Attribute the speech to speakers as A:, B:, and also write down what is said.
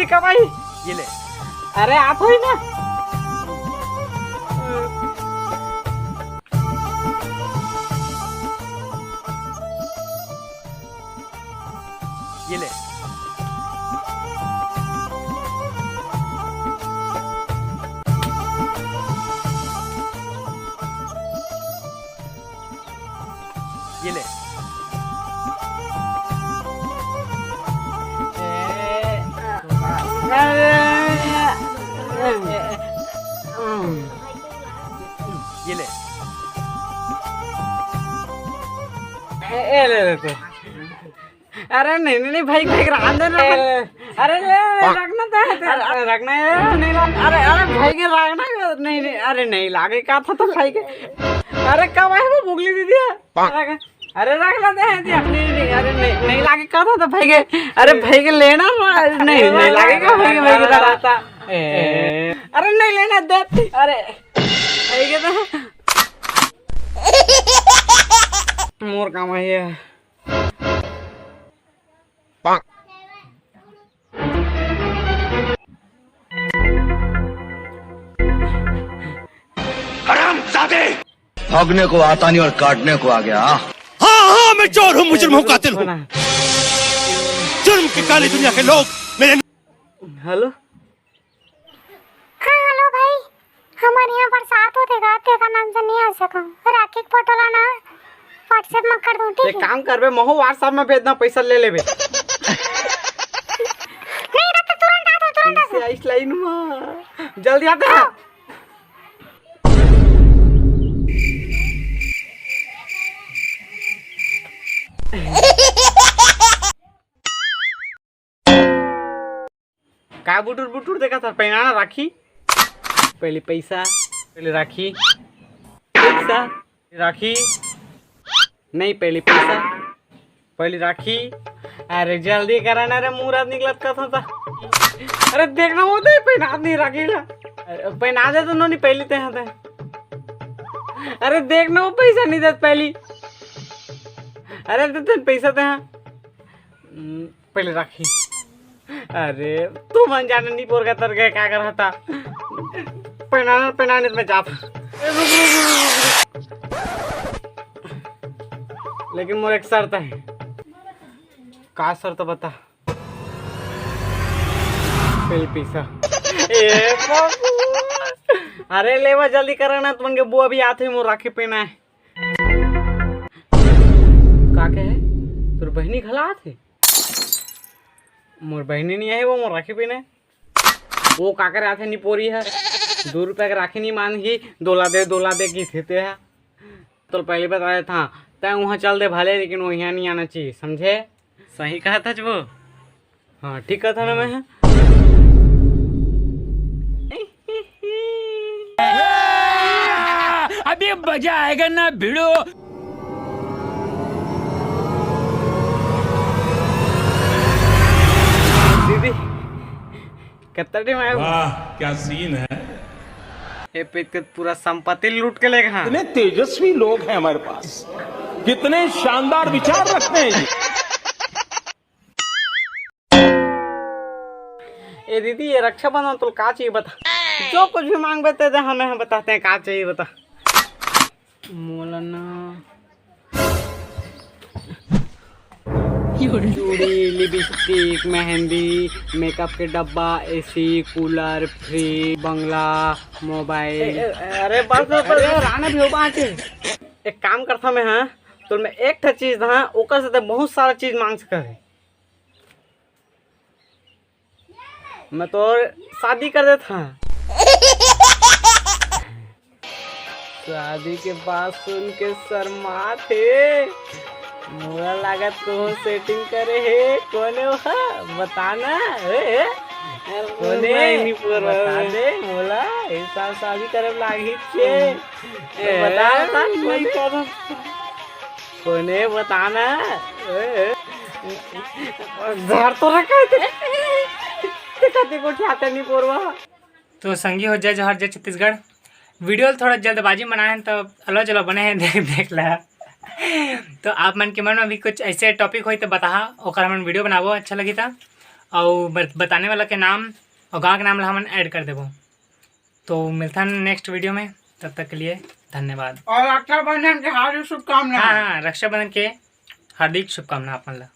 A: दीदी कब आई?
B: ये ले।
A: अरे आप हो ही ना।
B: ये ले। ये ले। ये ले।
A: ले तो। अरे नहीं नहीं भाई भाई रहने दे। अरे रखना था रखना है नहीं अरे अरे भाई के रखना नहीं नहीं अरे नहीं लागे का था तो भाई के। अरे कब आए वो बुगली दीदी? अरे रख लेते हैं जी अपनी नहीं अरे नहीं लागे का था तो भाई के। अरे भाई के लेना नहीं लागेगा भाई के रहता। अरे नहीं लेना दे। अरे भाई के तो मोर काम है।
C: भागने को आता नहीं और काटने को आ गया।
D: हाँ मैं चोर हूँ, मुजरिम हूँ, कातिल हूँ। जुर्म की काली दुनिया के लोग मेरे।
A: हेलो
E: हाँ हेलो भाई, हमारे यहाँ बरसात होते गाते का नाम से नहीं आ सका। राखी के फोटो लाना व्हाट्सएप में कर दूँ ठीक है?
A: एक काम करबे महू व्हाट्सएप में भेजना पैसा ले लेबे।
E: नहीं रहता तुरंत आ तुरंत आ।
A: इस लाइन में जल्दी आता है। का बुटुर बुटुर देखा था पहनाना राखी। पहले पैसा पहले राखी पैसा राखी नहीं पहले पैसा पहले राखी। अरे जल्दी कराना रे मुराद निकलत का था। अरे देखना वो तो पहना नहीं राखी ला पहना दे तो नहीं पहली ते हाथ। अरे देखना वो पैसा नहीं दे पहली। अरे दे पैसा ते पहले राखी। अरे तू मन जाने नहीं पोर का तर गए क्या कर रहा था? पहनाने में जाता। लेकिन मोर एक शर्त है। का शर्त बता? पहले पैसा। अरे लेवा जल्दी कराना तुम के बुआ भी आते मोर राखी पहना है। का के है तोर बहनी खला थे? मोर बहनी नहीं है वो मोर राखी पहने। वो का करे आते नहीं पोरी है 2 रुपया का राखी नहीं मांगी। दोला दे की थे है तो पहले बताया था तय वहाँ चल दे भले लेकिन वो यहाँ नहीं आना चाहिए समझे? सही कहा था वो। हाँ ठीक कहा था ना मैं।
F: अभी मजा आएगा ना भिड़ो।
A: दीदी कितना टाइम आया?
D: वाह क्या सीन है।
A: ये पे पूरा संपत्ति लूट के लेगा। हाँ।
D: कितने तेजस्वी लोग हैं हमारे पास, कितने शानदार विचार रखते हैं ये।
A: ए दीदी ये रक्षाबंधन तो का चाहिए बता? जो कुछ भी मांग बेते थे हमें बताते हैं का चाहिए बता। मौलाना चूड़ी लिपस्टिक मेहंदी मेकअप के डब्बा एसी कूलर फ्रिज बंगला मोबाइल। अरे बस राना भी हो बाटे। एक काम करता मैं हाँ तो मैं एक चीज था ओकर से बहुत सारा चीज मांग सके। मैं तो शादी कर देता। शादी के बाद सुन के शर्मा थे। मोला लागत तो सेटिंग करे है कोने बताना कोने नहीं पूरा बता दे मोला ऐसा शादी करे लागी छे बता नहीं कर कोने बताना घर तो रखा थे कते को ठाते नहीं पोरवा।
B: तो संगी हो जाए जहर जय छत्तीसगढ़ वीडियो थोड़ा जल्दबाजी में बनाए तो अलो चलो बने हैं देख ला। तो आप मन के मन में भी कुछ ऐसे टॉपिक हो तो बता ओकर मन वीडियो बनाबो अच्छा लगी था। और बताने वाला के नाम और गांव के नाम ला हम ऐड कर देबो। तो मिलता है नेक्स्ट वीडियो में, तब तक के लिए धन्यवाद।
A: और रक्षाबंधन के हार्दिक शुभकामनाएं।
B: हाँ, रक्षाबंधन के हार्दिक शुभकामनाएं अपन ला।